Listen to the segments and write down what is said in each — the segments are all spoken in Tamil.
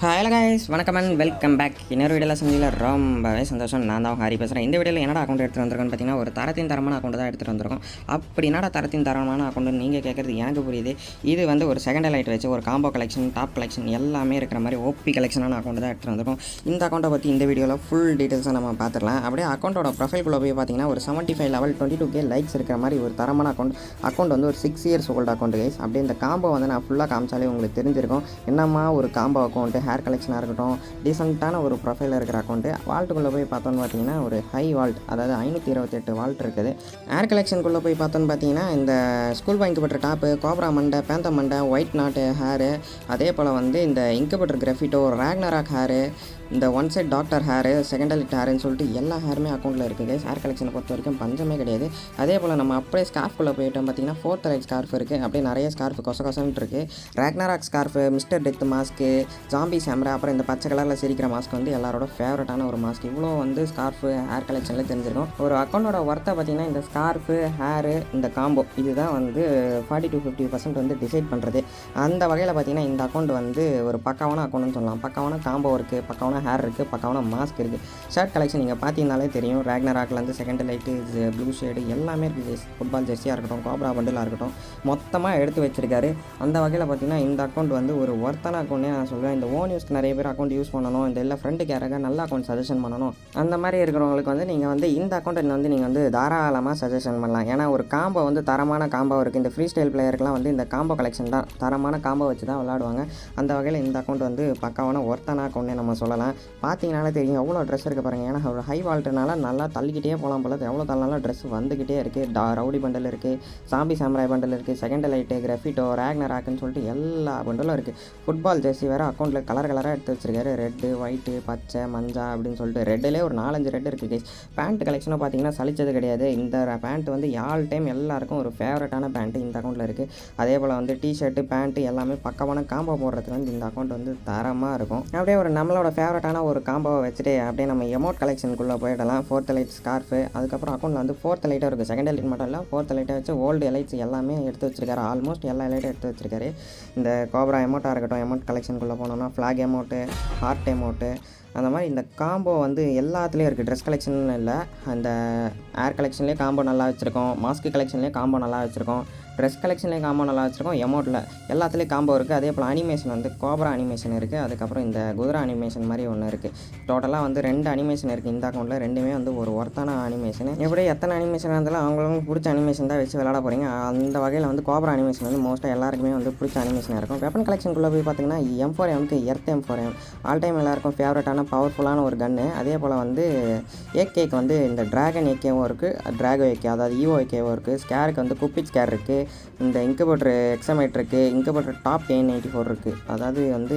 ஹலோ கைஸ், வணக்கம் அண்ட் வெல்கம் பேக். இன்னொரு வீடியோவில் செஞ்சில் ரொம்பவே சந்தோஷம். நான் தான் ஹரி பேசுகிறேன். இந்த வீடியோவில் என்னடா அக்கௌண்ட் எடுத்துகிட்டு வந்திருக்கோன்னு பார்த்தீங்கன்னா, ஒரு தரத்தின் தரமான அக்கௌண்ட் தான் எடுத்துகிட்டு வந்திருக்கோம். அப்படி என்னடா தரத்தின் தரமான அக்கௌண்ட்டு நீங்கள் கேட்குறது எனக்கு புரியுது. இது வந்து ஒரு செகண்ட் லைட் வச்சு ஒரு காம்போ கலெக்ஷன், டாப் கலெக்ஷன் எல்லாமே இருக்கிற மாதிரி ஓபி கலெக்ஷனான அக்கௌண்ட் தான் எடுத்துகிட்டு வந்திருக்கோம். இந்த அக்கௌண்ட்டை பற்றி இந்த வீடியோவில் ஃபுல் டீட்டெயில்ஸாக நம்ம பார்த்துக்கலாம். அப்படியே அக்கௌண்ட்டோட ப்ரொஃபைல்குள்ளே போய் பார்த்தீங்கன்னா ஒரு 75 லெவல் 22K லைக்ஸ் இருக்கிற மாதிரி ஒரு தரமான அக்கௌண்ட் வந்து ஒரு 6 இயர்ஸ் ஓல்டு அக்கௌண்ட் கைஸ். அப்படியே இந்த காம்போ வந்து நான் ஃபுல்லாக காமிச்சாலே உங்களுக்கு தெரிஞ்சிருக்கும் என்னம்மா ஒரு காம்போ அக்கௌண்ட்டு, ஹேர் கலெக்ஷனாக இருக்கட்டும், டீசெண்டான ஒரு ப்ரொஃபைலில் இருக்கிற அக்கௌண்ட்டு. வால்ட்டுக்குள்ளே போய் பார்த்தோன்னு பார்த்தீங்கன்னா ஒரு ஹை வால்ட், அதாவது 528 வால்ட் இருக்குது. ஏர் கலெக்ஷனுக்குள்ளே போய் பார்த்தோன்னு பார்த்தீங்கன்னா இந்த ஸ்கூல் இன்குபேட்டர் டாப்பு, கோப்ரா மண்டை, பேந்த மண்டை, ஒயிட் நாட்டு ஹேரு, அதே போல் வந்து இந்த இன்குபேட்டர் கிராஃபிட்டோ, ராக்னராக் ஹேரு, இந்த ஒன் சைட் டாக்டர் ஹேரு, செகண்டல் ஹேருன்னு சொல்லிட்டு எல்லா ஹேருமே அக்கௌண்ட்டில் இருக்குது. ஹேர் கலெக்ஷனை பொறுத்த வரைக்கும் பஞ்சமே கிடையாது. அதே போல் நம்ம அப்படியே ஸ்கார்ஃப்குள்ளே போயிட்டோம் பார்த்தீங்கன்னா 4th லைட் ஸ்கார்ஃப் இருக்குது. அப்படியே நிறைய ஸ்கார்ஃப் கொசன்னு இருக்குது. Ragnarok scarf, mister death mask, zombie samurai, அப்புறம் இந்த பச்சை கலரில் சிரிக்கிற மாஸ்க் வந்து எல்லாரோட ஃபேவரட்டான ஒரு மாஸ்க். இவ்வளோ வந்து ஸ்கார்ஃபு ஹேர் கலெக்ஷனில் தெரிஞ்சிருக்கும். ஒரு அக்கௌண்ட்டோட ஒர்த்தை பார்த்தீங்கன்னா இந்த ஸ்கார்ஃபு, ஹேரு, இந்த காம்போ இதுதான் வந்து 40 to 50% வந்து டிசைட் பண்ணுறது. அந்த வகையில் பார்த்தீங்கன்னா இந்த அக்கௌண்ட் வந்து ஒரு பக்காவான அக்கௌண்ட்னு சொல்லலாம். பக்காவான காம்போ இருக்குது, பக்காவான ஹேர் இருக்குது, பக்காவான மாஸ்க் இருக்குது. ஷர்ட் கலெக்ஷன் நீங்கள் பார்த்தீங்கனாலே தெரியும். ராக்னராக்லேருந்து செகண்ட் லைட்டு, ப்ளூ ஷேடு எல்லாமே இருக்குது. ஃபுட்பால் ஜெர்சியாக இருக்கட்டும், கோப்ரா பண்டிலாக இருக்கட்டும், மொத்தமாக எடுத்து வச்சிருக்காரு. அந்த வகையில் பார்த்தீங்கன்னா இந்த அக்கௌண்ட் வந்து ஒரு ஒர்த்தான அக்கௌண்ட்டே நான் சொல்லுவேன். இந்த ஓன் யூஸ்க்கு நிறைய பேர் அக்கௌண்ட் யூஸ் பண்ணணும், இந்த இல்லை ஃப்ரெண்டுக்கு யாராக நல்ல அக்கௌண்ட் சஜஷன் பண்ணணும், அந்த மாதிரி இருக்கிறவங்களுக்கு வந்து நீங்கள் வந்து இந்த அக்கௌண்ட்டை வந்து நீங்கள் வந்து தாராளமாக சஜஷன் பண்ணலாம். ஏன்னா ஒரு காம்போ வந்து தரமான காம்போ இருக்குது. இந்த ஃப்ரீ ஸ்டைல் பிளேயருக்குலாம் வந்து இந்த காம்போ கலெக்ஷன் தான் தரமான காம்போ வச்சு தான் விளாடுவாங்க. அந்த வகையில் இந்த அக்கௌண்ட் வந்து பக்காவான ஒர்த்தான அக்கௌண்ட்டே நம்ம சொல்லலாம். பார்த்தீங்கனாலே தெரியும் எவ்வளோ ட்ரெஸ் இருக்குது பாருங்கள். ஏன்னா ஒரு ஹை வால்ட்டுனால நல்லா தள்ளிக்கிட்டே போகலாம் போல. எவ்வளோ தள்ளினாலும் ட்ரெஸ் வந்துக்கிட்டே இருக்குது. ரவுடி பண்டல் இருக்குது, சாம்பி சாம்ராய் பண்டல் இருக்குது, செகண்ட் லைட்டு, கிராஃபிட்டோ, ராக்னராக்னு சொல்லிட்டு எல்லா பண்டலும் இருக்குது. ஃபுட்பால் ஜெர்சி வேறு அக்கௌண்ட்டில் கலர் கலராக எடுத்து வச்சிருக்காரு. ரெட்டு, ஒயிட்டு, பச்சை, மஞ்சா அப்படின்னு சொல்லிட்டு ரெட்டிலே ஒரு 4-5 ரெட் இருக்குது கைஸ். பேண்ட் கலெக்ஷனாக பார்த்தீங்கன்னா சலிச்சது கிடையாது. இந்த பேண்ட் வந்து ஆல் டைம் எல்லாருக்கும் ஒரு ஃபேவரட்டான பேண்ட்டு இந்த அக்கௌண்ட்டில் இருக்குது. அதே போல் வந்து டிஷர்ட்டு, பேண்ட்டு எல்லாமே பக்கமான காம்போ போடுறதுக்கு வந்து இந்த அக்கௌண்ட் வந்து தரமாக இருக்கும். அப்படியே ஒரு நம்மளோட ஃபேவரட்டான ஒரு காம்போவை வச்சுட்டு அப்படியே நம்ம எமௌண்ட் கலெக்ஷனுக்குள்ளே போயிடலாம். 4th லைட் ஸ்கார்ஃபு, அதுக்கப்புறம் அக்கௌண்ட்டில் வந்து 4th லைட்டாக இருக்குது. செகண்ட் லைட் மட்டும் இல்லை, 4th லைட்டை வச்சு ஓல்டு எலைட்ஸ் எல்லாமே எடுத்து வச்சிருக்காரு. ஆல்மோஸ்ட் எல்லா எலைட்டும் எடுத்து வச்சிருக்காரு. இந்த கோப்ரா எமௌண்ட்டாக இருக்கட்டும், எமௌண்ட் கலெக்ஷனுக்குள்ளே போனோம்னா ஃப்ளாக் எமௌண்ட்டு, ஹார்ட் எமௌண்ட்டு, அந்த மாதிரி இந்த காம்போ வந்து எல்லாத்துலேயும் இருக்குது. ட்ரெஸ் கலெக்ஷன் இல்லை, அந்த ஏர் கலெக்ஷன்லேயே காம்போ நல்லா வச்சுருக்கோம், மாஸ்க் கலெக்ஷன்லேயே காம்போ நல்லா வச்சுருக்கோம், ட்ரெஸ் கலெக்ஷன்லேயே காம்போ நல்லா வச்சுருக்கோம், எமௌண்ட்டில் எல்லாத்துலேயும் காம்போ இருக்குது. அதே போல் அனிமேஷன் வந்து கோப்ரா அனிமேஷன் இருக்குது. அதுக்கப்புறம் இந்த குதிரை அனிமேஷன் மாதிரி ஒன்று இருக்குது. டோட்டலாக வந்து 2 அனிமேஷன் இருக்குது இந்த அக்கௌண்ட்டில். ரெண்டுமே வந்து ஒரு ஒர்த்தான அனிமேஷன். எப்படி எத்தனை அனிமேஷன் இருந்தாலும் அவங்களுக்கு பிடிச்ச அனிமேஷன் தான் வச்சு விளாட போகிறீங்க. அந்த வகையில் வந்து கோப்ரா அனிமேஷன் வந்து மோஸ்ட்டாக எல்லாருக்குமே வந்து பிடிச்ச அனிமேஷனாக இருக்கும். வெப்பன் கலெக்ஷனுக்குள்ளே போய் பார்த்தீங்கன்னா M4M earth M4M all time எல்லாருக்கும் ஃபேவரட்டான பவர்ஃபுல்லான ஒரு கன்று. அதே போல் வந்து ஏகேக்கு வந்து இந்த ட்ராகன் ஏகேவும் இருக்குது, ட்ராகோ ஏகே அதாவது ஈவோ ஏகேவும் இருக்குது. ஸ்கேருக்கு வந்து குப்பிச் ஸ்கேர் இருக்குது. இந்த இன்குபேட்டர் எக்ஸமைட் இருக்குது. இன்குபேட்டர் டாப் A94 இருக்குது. அதாவது வந்து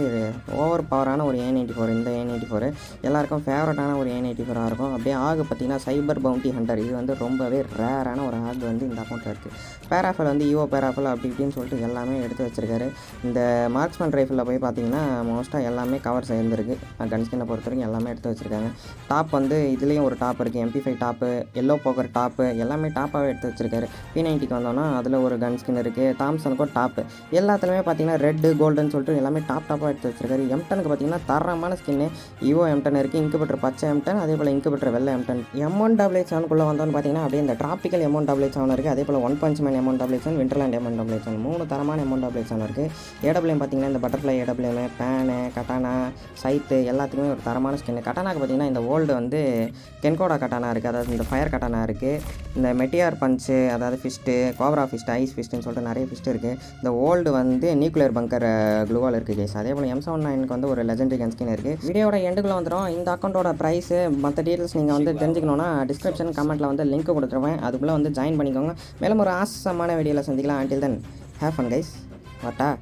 ஓவர் பவரான ஒரு A94. இந்த A94 எல்லாருக்கும் ஃபேவரட்டான ஒரு A94 இருக்கும். அப்படியே ஆகு பார்த்திங்கன்னா சைபர் பவுண்டி ஹண்டர், இது வந்து ரொம்பவே ரேரான ஒரு ஆகு வந்து இந்த அக்கௌண்ட்டில் இருக்குது. பேராஃபல் வந்து ஈவோ பேராஃபல் அப்படி இப்படின்னு சொல்லிட்டு எல்லாமே எடுத்து வச்சிருக்காரு. இந்த மார்க்ஸ்மேன் ரைஃபிளில் போய் பார்த்தீங்கன்னா மோஸ்ட்டாக எல்லாமே கவர் சேர்ந்துருக்கு. கன்ஸ்கினை பொறுத்த வரைக்கும் எல்லாமே எடுத்து வச்சுருக்காங்க. டாப் வந்து இதுலேயும் ஒரு டாப் இருக்குது, MP5 top, yellow poker top, எல்லாமே டாப்பாகவே எடுத்து வச்சிருக்காரு. P90க்கு வந்தோன்னா அதில் ஒரு கன் ஸ்கின் இருக்குது. தாம்சனுக்கும் டாப்பு, எல்லாத்துலேயுமே பார்த்தீங்கன்னா ரெட்டு கோல்டுன்னு சொல்லிட்டு எல்லாமே டாப்பாக எடுத்து வச்சிருக்காரு. M10க்கு பார்த்தீங்கன்னா தரமான ஸ்கின்னு ஈவோ M10 இருக்குது. இன்குபேட்டர் பச்சை M10, அதே போல் இன்குபேட்டர் வெள்ளை M10. M1AA7க்குள்ளே வந்தோன்னு பார்த்தீங்கன்னா அப்படியே இந்த ட்ராபிக்கல் M1AA7 இருக்குது. அதே போல் one punch man M1AA7, winterland M1AA7, 3 தரமான M1AA7 இருக்குது. AWM பார்த்தீங்கன்னா இந்த butterfly AWM, Bane, katana, scythe எல்லாத்துக்குமே ஒரு தரமான ஸ்கின்னு. கட்டானாக்கு பார்த்தீங்கன்னா இந்த ஓல்டு வந்து கென்கோடா கட்டானா இருக்குது, அதாவது இந்த ஃபயர் கட்டானா இருக்குது. இந்த மெட்டியார் பஞ்சு, அதாவது ஃபிஸ்ட்டு, கோப்ரா ஃபிஸ்ட், ஐஸ் ஃபிஸ்ட்டுன்னு சொல்லிட்டு நிறைய ஃபிஸ்ட் இருக்குது. இந்த ஓல்டு வந்து நியூக்ளியர் பங்கர் க்ளூவால் இருக்குது கேஸ். அதே போல் M79க்கு வந்து ஒரு லெஜெண்டரி கன் ஸ்கின் இருக்குது. வீடியோட எண்டுக்குள்ளே வந்துடும். இந்த அக்கௌண்ட்டோட ப்ரைஸு மற்ற டீட்டெயில்ஸ் நீங்கள் வந்து தெரிஞ்சுக்கணுன்னா டிஸ்கிரிப்ஷன் கமெண்ட்டில் வந்து லிங்க் கொடுத்துருவேன். அதுக்குள்ளே வந்து ஜாயின் பண்ணிக்கோங்க. மேலும் ஒரு ஆசமான வீடியோவில் சந்திக்கலாம். Until then have fun guys. வாட்டா.